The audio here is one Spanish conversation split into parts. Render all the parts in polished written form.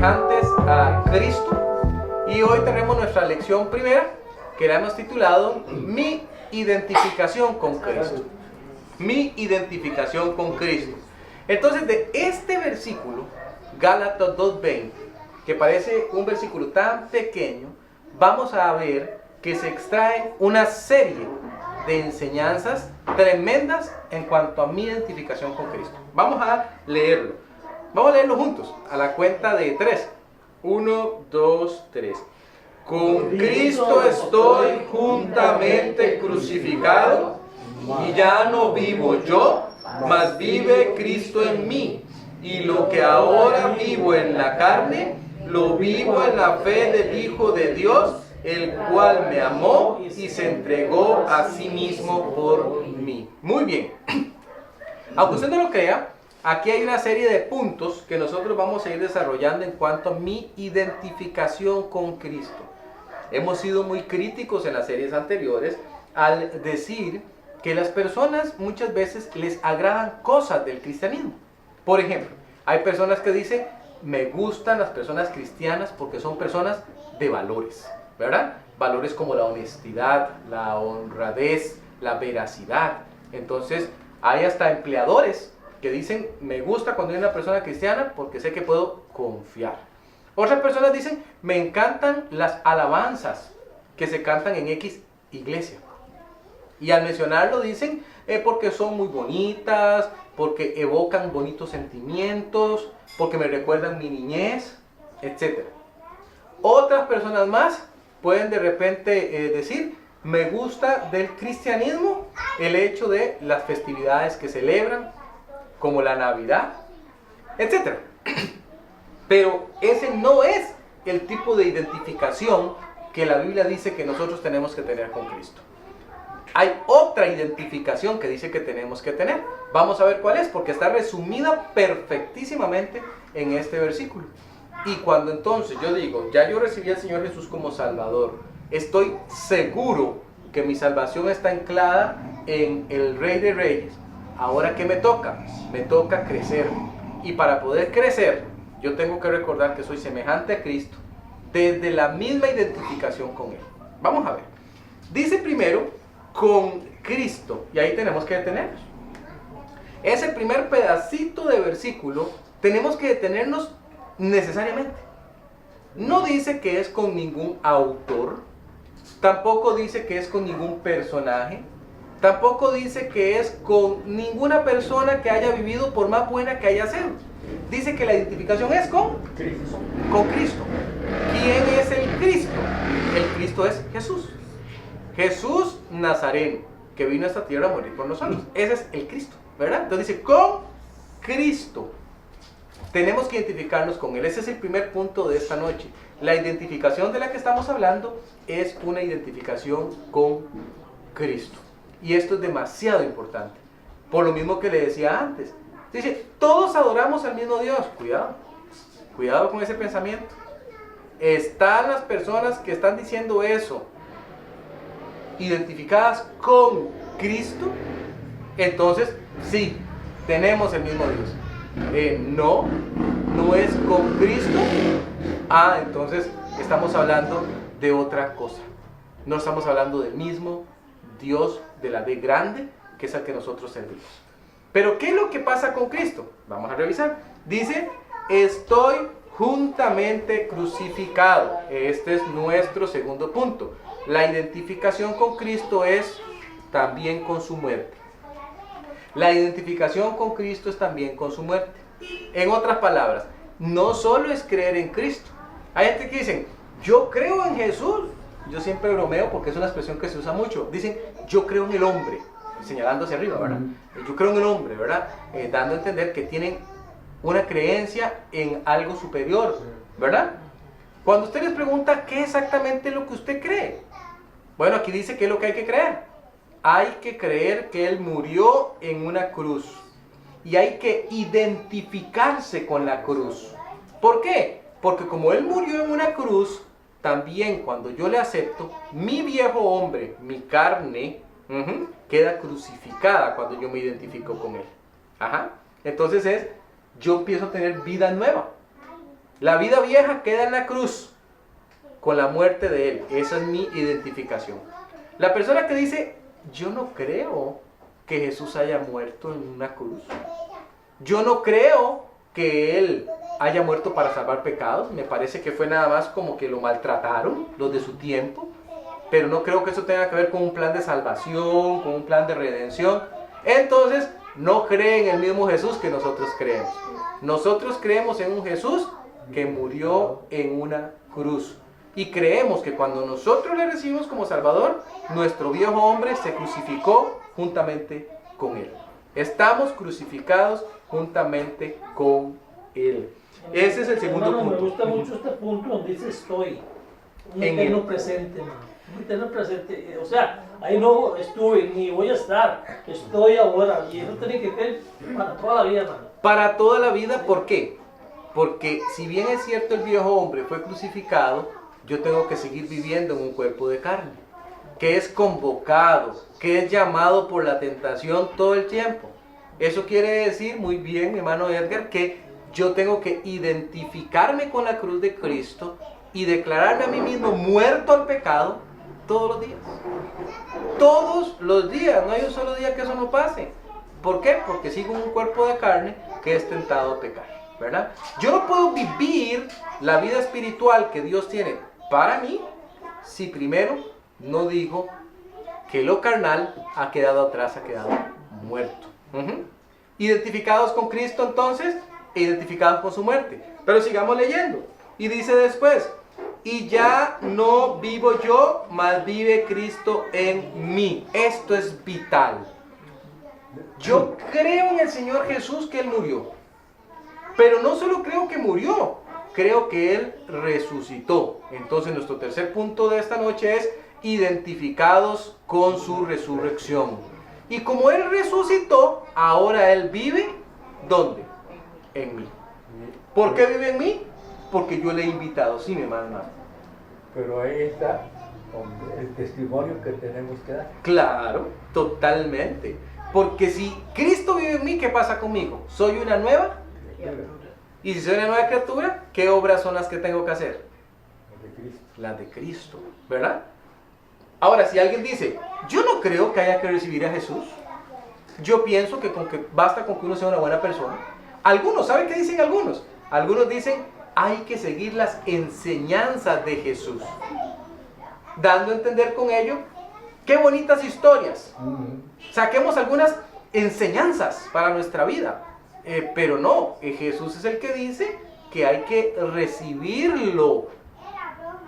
semejantes a Cristo. Y hoy tenemos nuestra lección primera, que la hemos titulado Mi identificación con Cristo. Mi identificación con Cristo. Entonces, de este versículo, Gálatas 2:20, que parece un versículo tan pequeño, vamos a ver que se extrae una serie de enseñanzas tremendas en cuanto a mi identificación con Cristo. Vamos a leerlo. Vamos a leerlo juntos, a la cuenta de 3. 1, 2, 3. Con Cristo estoy juntamente crucificado, y ya no vivo yo, mas vive Cristo en mí. Y lo que ahora vivo en la carne, lo vivo en la fe del Hijo de Dios, el cual me amó y se entregó a sí mismo por mí. Muy bien. Aunque usted no lo crea, aquí hay una serie de puntos que nosotros vamos a ir desarrollando en cuanto a mi identificación con Cristo. Hemos sido muy críticos en las series anteriores al decir que las personas muchas veces les agradan cosas del cristianismo. Por ejemplo, hay personas que dicen, me gustan las personas cristianas porque son personas de valores, ¿verdad? Valores como la honestidad, la honradez, la veracidad. Entonces, hay hasta empleadores que dicen, me gusta cuando hay una persona cristiana porque sé que puedo confiar. Otras personas dicen, me encantan las alabanzas que se cantan en X iglesia. Y al mencionarlo dicen, porque son muy bonitas, porque evocan bonitos sentimientos, porque me recuerdan mi niñez, etc. Otras personas más pueden de repente decir, me gusta del cristianismo el hecho de las festividades que celebran, como la Navidad, etc. Pero ese no es el tipo de identificación que la Biblia dice que nosotros tenemos que tener con Cristo. Hay otra identificación que dice que tenemos que tener. Vamos a ver cuál es, porque está resumida perfectísimamente en este versículo. Y cuando entonces yo digo, ya yo recibí al Señor Jesús como Salvador, estoy seguro que mi salvación está anclada en el Rey de Reyes. Ahora, ¿qué me toca? Me toca crecer. Y para poder crecer, yo tengo que recordar que soy semejante a Cristo desde la misma identificación con Él. Vamos a ver. Dice primero, con Cristo. Y ahí tenemos que detenernos. Ese primer pedacito de versículo, tenemos que detenernos necesariamente. No dice que es con ningún autor. Tampoco dice que es con ningún personaje. Tampoco dice que es con ninguna persona que haya vivido por más buena que haya sido. Dice que la identificación es con Cristo. Con Cristo. ¿Quién es el Cristo? El Cristo es Jesús. Jesús Nazareno, que vino a esta tierra a morir por nosotros. Ese es el Cristo, ¿verdad? Entonces dice, con Cristo. Tenemos que identificarnos con Él. Ese es el primer punto de esta noche. La identificación de la que estamos hablando es una identificación con Cristo. Y esto es demasiado importante. Por lo mismo que le decía antes. Dice, todos adoramos al mismo Dios. Cuidado. Cuidado con ese pensamiento. Están las personas que están diciendo eso identificadas con Cristo. Entonces, sí, tenemos el mismo Dios. No es con Cristo. Entonces estamos hablando de otra cosa. No estamos hablando del mismo Dios de la D grande, que es al que nosotros servimos. Pero ¿qué es lo que pasa con Cristo? Vamos a revisar. Dice, estoy juntamente crucificado. Este es nuestro segundo punto. La identificación con Cristo es también con su muerte. La identificación con Cristo es también con su muerte. En otras palabras, no solo es creer en Cristo. Hay gente que dicen, yo creo en Jesús. Yo siempre bromeo porque es una expresión que se usa mucho. Dicen, yo creo en el hombre, señalando hacia arriba, ¿verdad? Yo creo en el hombre, ¿verdad? Dando a entender que tienen una creencia en algo superior, ¿verdad? Cuando usted les pregunta qué exactamente es lo que usted cree, bueno, aquí dice qué es lo que hay que creer. Hay que creer que Él murió en una cruz. Y hay que identificarse con la cruz. ¿Por qué? Porque como Él murió en una cruz, también cuando yo le acepto, mi viejo hombre, mi carne, queda crucificada cuando yo me identifico con Él. Entonces yo empiezo a tener vida nueva. La vida vieja queda en la cruz con la muerte de Él. Esa es mi identificación. La persona que dice, yo no creo que Jesús haya muerto en una cruz. Yo no creo que Él haya muerto para salvar pecados. Me parece que fue nada más como que lo maltrataron los de su tiempo. Pero no creo que eso tenga que ver con un plan de salvación, con un plan de redención. Entonces, no cree en el mismo Jesús que nosotros creemos. Nosotros creemos en un Jesús que murió en una cruz. Y creemos que cuando nosotros le recibimos como Salvador, nuestro viejo hombre se crucificó juntamente con Él. Estamos crucificados juntamente con Él. Ese es el segundo Hermano, punto. me gusta mucho este punto donde dice estoy. Un En eterno el- presente, hermano. Un eterno presente. O sea, ahí no estuve ni voy a estar. Estoy ahora. Y eso tiene que ser para toda la vida, hermano. Para toda la vida, ¿por qué? Porque si bien es cierto el viejo hombre fue crucificado, yo tengo que seguir viviendo en un cuerpo de carne, que es convocado, que es llamado por la tentación todo el tiempo. Eso quiere decir, muy bien, mi hermano Edgar, que yo tengo que identificarme con la cruz de Cristo y declararme a mí mismo muerto al pecado todos los días. Todos los días, no hay un solo día que eso no pase. ¿Por qué? Porque sigo en un cuerpo de carne que es tentado a pecar, ¿verdad? Yo no puedo vivir la vida espiritual que Dios tiene para mí si primero no digo que lo carnal ha quedado atrás, ha quedado muerto. Identificados con Cristo entonces, e identificados con su muerte. Pero sigamos leyendo. Y dice después, y ya no vivo yo, mas vive Cristo en mí. Esto es vital. Yo creo en el Señor Jesús que Él murió. Pero no solo creo que murió, creo que Él resucitó. Entonces nuestro tercer punto de esta noche es identificados con su resurrección. Y como Él resucitó, ahora Él vive, ¿dónde? En mí. ¿Por qué vive en mí? Porque yo le he invitado, sí, mi hermano. Pero ahí está el testimonio que tenemos que dar. Claro, totalmente. Porque si Cristo vive en mí, ¿qué pasa conmigo? ¿Soy una nueva? Y si soy una nueva criatura, ¿qué obras son las que tengo que hacer? De Cristo. Las de Cristo, ¿verdad? Ahora, si alguien dice, yo no creo que haya que recibir a Jesús, yo pienso que basta con que uno sea una buena persona. Algunos, ¿saben qué dicen algunos? Algunos dicen, hay que seguir las enseñanzas de Jesús, dando a entender con ello, qué bonitas historias. Saquemos algunas enseñanzas para nuestra vida. Pero no, Jesús es el que dice que hay que recibirlo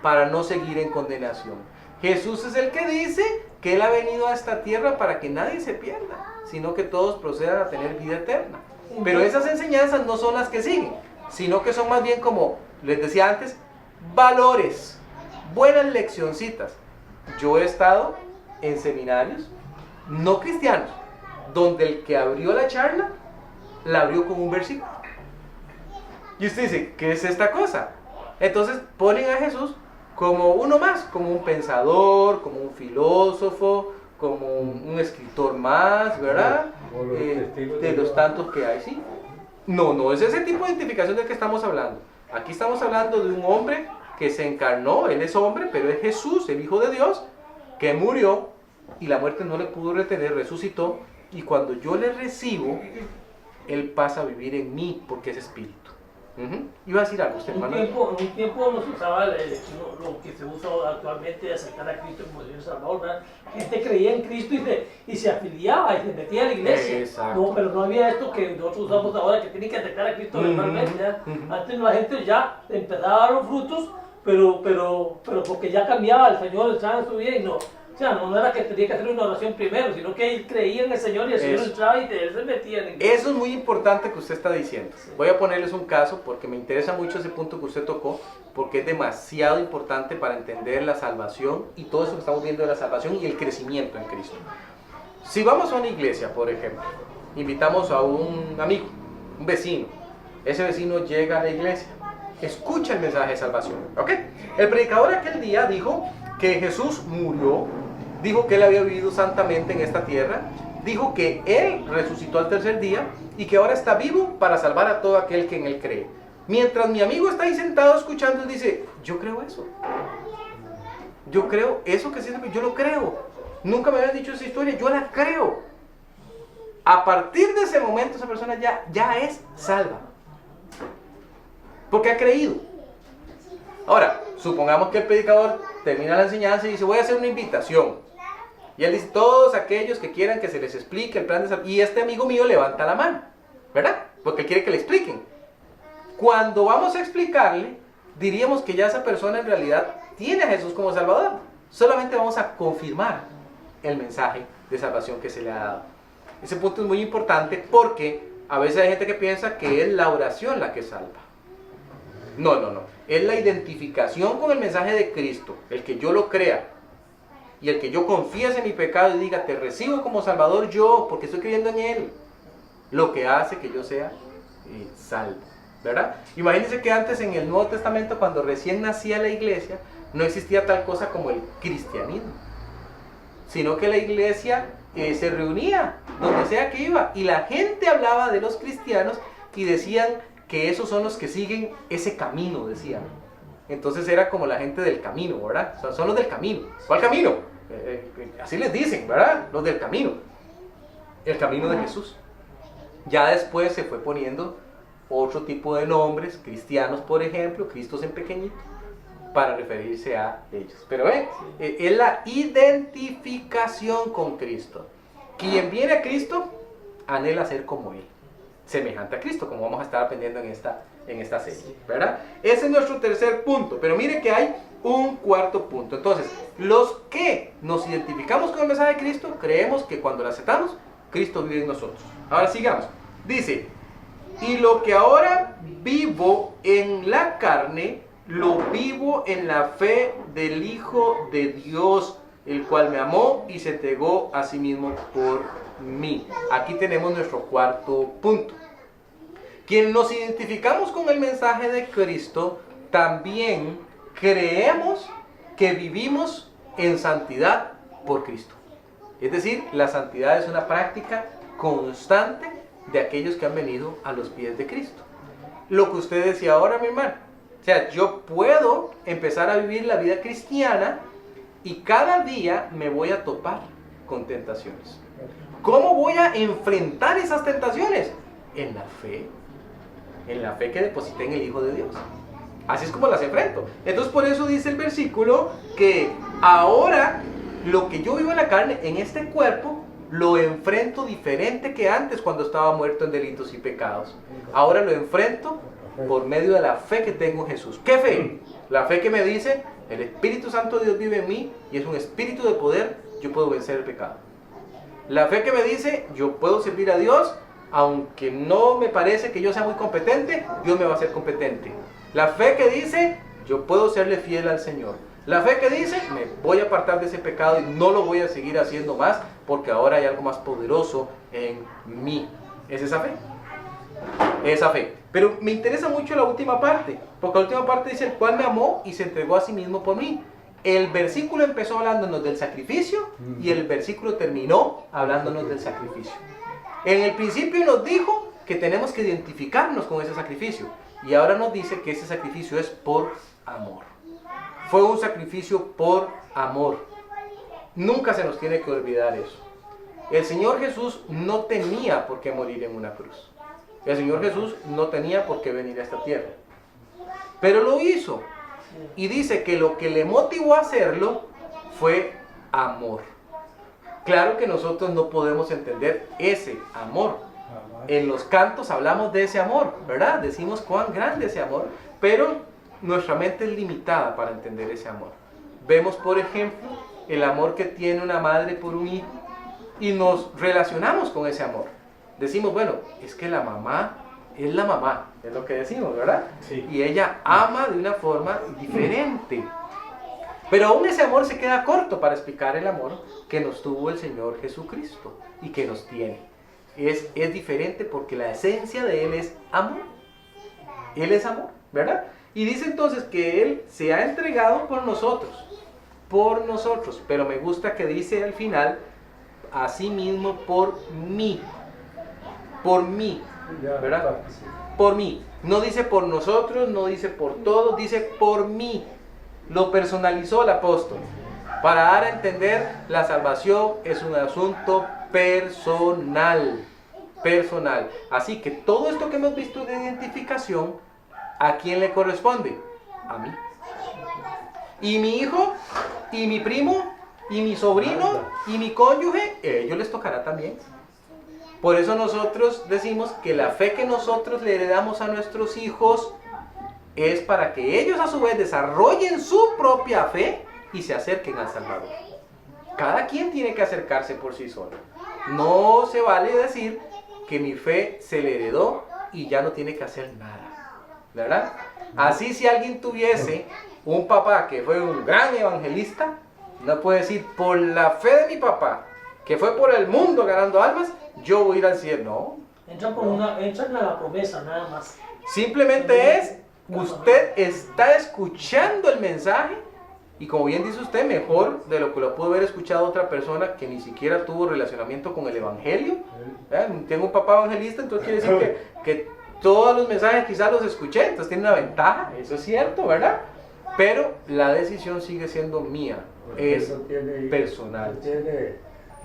para no seguir en condenación. Jesús es el que dice que Él ha venido a esta tierra para que nadie se pierda, sino que todos procedan a tener vida eterna. Pero esas enseñanzas no son las que siguen, sino que son más bien como, les decía antes, valores, buenas leccioncitas. Yo he estado en seminarios no cristianos, donde el que abrió la charla, la abrió con un versículo. Y usted dice, ¿qué es esta cosa? Entonces ponen a Jesús como uno más, como un pensador, como un filósofo, como un escritor más, ¿verdad? De los tantos que hay, ¿sí? No es ese tipo de identificación del que estamos hablando. Aquí estamos hablando de un hombre que se encarnó, Él es hombre, pero es Jesús, el Hijo de Dios, que murió y la muerte no le pudo retener, resucitó, y cuando yo le recibo, Él pasa a vivir en mí porque es espíritu. Iba a decir algo usted, hermano. En un tiempo no se usaba lo que se usa actualmente de aceptar a Cristo como Dios y Salvador, ¿verdad? Gente creía en Cristo y se afiliaba y se metía a la iglesia. Exacto. No, pero no había esto que nosotros usamos ahora, que tienen que aceptar a Cristo verbalmente. ¿Ya? Antes la gente ya empezaba a dar los frutos, pero porque ya cambiaba, el Señor entraba en su vida y no. O sea, no era que tenía que hacer una oración primero, sino que él creía en el Señor y el Señor entraba y él se metía en la iglesia. Eso es muy importante que usted está diciendo. Voy a ponerles un caso porque me interesa mucho ese punto que usted tocó, porque es demasiado importante para entender la salvación y todo eso que estamos viendo de la salvación y el crecimiento en Cristo. Si vamos a una iglesia, por ejemplo, invitamos a un amigo, un vecino. Ese vecino llega a la iglesia, escucha el mensaje de salvación, ¿ok? El predicador aquel día dijo que Jesús murió, dijo que Él había vivido santamente en esta tierra, dijo que Él resucitó al tercer día y que ahora está vivo para salvar a todo aquel que en Él cree. Mientras mi amigo está ahí sentado escuchando, él dice, yo creo eso. Yo creo eso que sirve, yo lo creo. Nunca me habían dicho esa historia, yo la creo. A partir de ese momento esa persona ya es salva. Porque ha creído. Ahora, supongamos que el predicador termina la enseñanza y dice, voy a hacer una invitación. Y él dice, todos aquellos que quieran que se les explique el plan de salvación. Y este amigo mío levanta la mano, ¿verdad? Porque él quiere que le expliquen. Cuando vamos a explicarle, diríamos que ya esa persona en realidad tiene a Jesús como Salvador. Solamente vamos a confirmar el mensaje de salvación que se le ha dado. Ese punto es muy importante porque a veces hay gente que piensa que es la oración la que salva. No. Es la identificación con el mensaje de Cristo, el que yo lo crea y el que yo confiese mi pecado y diga, te recibo como Salvador yo, porque estoy creyendo en Él, lo que hace que yo sea salvo, ¿verdad? Imagínense que antes en el Nuevo Testamento, cuando recién nacía la iglesia, no existía tal cosa como el cristianismo, sino que la iglesia se reunía donde sea que iba y la gente hablaba de los cristianos y decían que esos son los que siguen ese camino, decían. Entonces era como la gente del camino, ¿verdad? O sea, son los del camino. ¿Cuál camino? Así les dicen, ¿verdad? Los del camino. El camino de Jesús. Ya después se fue poniendo otro tipo de nombres, cristianos por ejemplo, Cristos en pequeñito, para referirse a ellos. Pero es la identificación con Cristo. Quien viene a Cristo anhela ser como Él, semejante a Cristo, como vamos a estar aprendiendo en esta serie, ¿verdad? Ese es nuestro tercer punto, pero mire que hay un cuarto punto. Entonces, los que nos identificamos con el mensaje de Cristo, creemos que cuando lo aceptamos, Cristo vive en nosotros. Ahora sigamos. Dice, y lo que ahora vivo en la carne, lo vivo en la fe del Hijo de Dios, el cual me amó y se entregó a sí mismo por mí. Aquí tenemos nuestro cuarto punto. Quien nos identificamos con el mensaje de Cristo, también creemos que vivimos en santidad por Cristo. Es decir, la santidad es una práctica constante de aquellos que han venido a los pies de Cristo. Lo que usted decía ahora, mi hermano. O sea, yo puedo empezar a vivir la vida cristiana y cada día me voy a topar con tentaciones. ¿Cómo voy a enfrentar esas tentaciones? En la fe. En la fe que deposité en el Hijo de Dios. Así es como las enfrento. Entonces por eso dice el versículo que ahora lo que yo vivo en la carne, en este cuerpo, lo enfrento diferente que antes cuando estaba muerto en delitos y pecados. Ahora lo enfrento por medio de la fe que tengo en Jesús. ¿Qué fe? La fe que me dice, el Espíritu Santo de Dios vive en mí y es un espíritu de poder, yo puedo vencer el pecado. La fe que me dice, yo puedo servir a Dios, aunque no me parece que yo sea muy competente, Dios me va a hacer competente. La fe que dice, yo puedo serle fiel al Señor. La fe que dice, me voy a apartar de ese pecado y no lo voy a seguir haciendo más, porque ahora hay algo más poderoso en mí. ¿Es esa fe? Esa fe. Pero me interesa mucho la última parte, porque la última parte dice, el cual me amó y se entregó a sí mismo por mí. El versículo empezó hablándonos del sacrificio y el versículo terminó hablándonos del sacrificio. En el principio nos dijo que tenemos que identificarnos con ese sacrificio y ahora nos dice que ese sacrificio es por amor. Fue un sacrificio por amor. Nunca se nos tiene que olvidar eso. El Señor Jesús no tenía por qué morir en una cruz. El Señor Jesús no tenía por qué venir a esta tierra. Pero lo hizo. Y dice que lo que le motivó a hacerlo fue amor. Claro que nosotros no podemos entender ese amor. En los cantos hablamos de ese amor, ¿verdad? Decimos cuán grande ese amor, pero nuestra mente es limitada para entender ese amor. Vemos, por ejemplo, el amor que tiene una madre por un hijo y nos relacionamos con ese amor. Decimos, bueno, es que la mamá es la mamá, es lo que decimos, ¿verdad? Sí. Y ella ama de una forma diferente. Pero aún ese amor se queda corto para explicar el amor que nos tuvo el Señor Jesucristo y que nos tiene. Es diferente porque la esencia de Él es amor. Él es amor, ¿verdad? Y dice entonces que Él se ha entregado por nosotros, pero me gusta que dice al final, así mismo por mí. Ya, ¿verdad? participa. Por mí. No dice por nosotros, no dice por todos, dice por mí. Lo personalizó el apóstol. Para dar a entender, la salvación es un asunto personal. Personal. Así que todo esto que hemos visto de identificación, ¿a quién le corresponde? A mí. Y mi hijo, y mi primo, y mi sobrino, y mi cónyuge, ellos les tocará también. Por eso nosotros decimos que la fe que nosotros le heredamos a nuestros hijos es para que ellos a su vez desarrollen su propia fe y se acerquen al Salvador. Cada quien tiene que acercarse por sí solo. No se vale decir que mi fe se le heredó y ya no tiene que hacer nada, ¿verdad? Así, si alguien tuviese un papá que fue un gran evangelista, no puede decir, por la fe de mi papá, que fue por el mundo ganando almas, yo voy a ir al cielo. No. Entran a la promesa nada más. Simplemente es, usted está escuchando el mensaje y, como bien dice usted, mejor de lo que lo pudo haber escuchado otra persona que ni siquiera tuvo relacionamiento con el evangelio. Tengo un papá evangelista, entonces quiere decir que todos los mensajes quizás los escuché, entonces tiene una ventaja, eso es cierto, ¿verdad? Pero la decisión sigue siendo mía, es personal. No tiene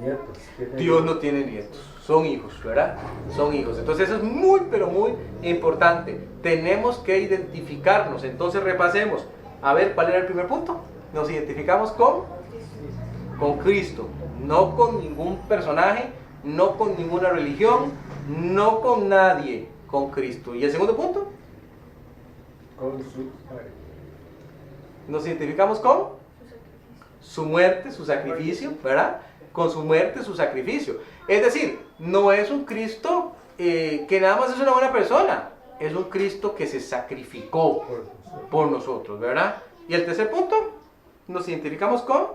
nietos. Dios no tiene nietos, son hijos, ¿verdad? Son hijos. Entonces eso es muy, pero muy importante. Tenemos que identificarnos. Entonces repasemos. A ver, ¿cuál era el primer punto? Nos identificamos con Cristo, no con ningún personaje, no con ninguna religión, no con nadie, con Cristo. ¿Y el segundo punto? Con su... Nos identificamos con su muerte, su sacrificio, ¿verdad? Con su muerte, su sacrificio. Es decir, no es un Cristo que nada más es una buena persona, es un Cristo que se sacrificó por nosotros, ¿verdad? Y el tercer punto, nos identificamos con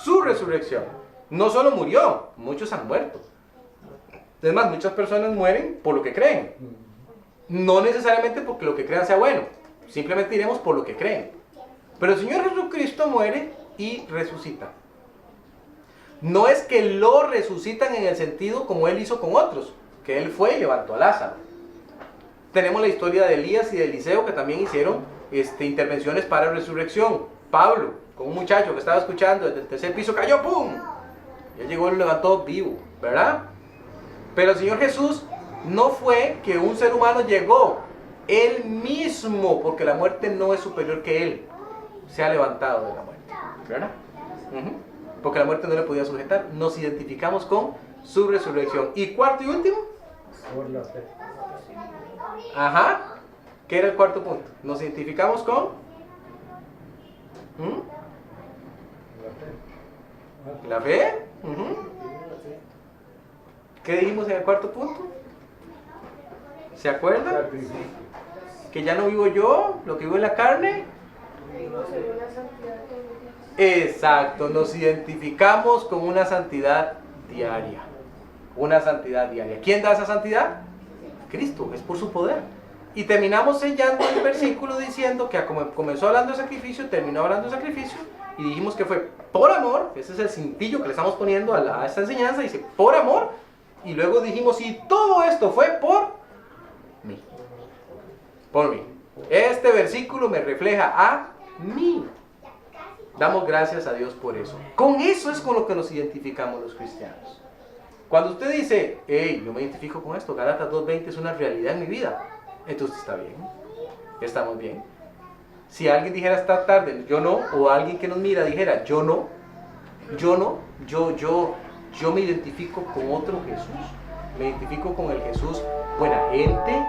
su resurrección. No solo murió, muchos han muerto. Es más, muchas personas mueren por lo que creen. No necesariamente porque lo que crean sea bueno, simplemente iremos por lo que creen. Pero el Señor Jesucristo muere y resucita. No es que lo resucitan en el sentido como Él hizo con otros, que Él fue y levantó a Lázaro. Tenemos la historia de Elías y de Eliseo, que también hicieron intervenciones para resurrección. Pablo, con un muchacho que estaba escuchando desde el tercer piso, cayó, ¡pum! Y él llegó y lo levantó vivo, ¿verdad? Pero el Señor Jesús no fue que un ser humano llegó, Él mismo, porque la muerte no es superior que Él, se ha levantado de la muerte, ¿verdad? Porque la muerte no le podía sujetar. Nos identificamos con su resurrección. Y cuarto y último, Por la fe. ajá, ¿qué era el cuarto punto? Nos identificamos con La fe. la fe. ¿Qué dijimos en el cuarto punto? ¿Se acuerdan? Sacrificio. Que ya no vivo yo, lo que vivo en la carne. Exacto, nos identificamos con una santidad diaria. Una santidad diaria. ¿Quién da esa santidad? Cristo, es por su poder. Y terminamos sellando el versículo diciendo que como comenzó hablando de sacrificio, terminó hablando de sacrificio, y dijimos que fue por amor. Ese es el cintillo que le estamos poniendo a esta enseñanza, dice por amor, y luego dijimos, y todo esto fue por mí. Por mí. Este versículo me refleja a mí. Damos gracias a Dios por eso. Con eso es con lo que nos identificamos los cristianos. Cuando usted dice, hey, yo me identifico con esto, Gálatas 2:20 es una realidad en mi vida, entonces está bien, estamos bien. Si alguien dijera esta tarde, yo no, o alguien que nos mira dijera, yo no, yo me identifico con otro Jesús, me identifico con el Jesús buena gente,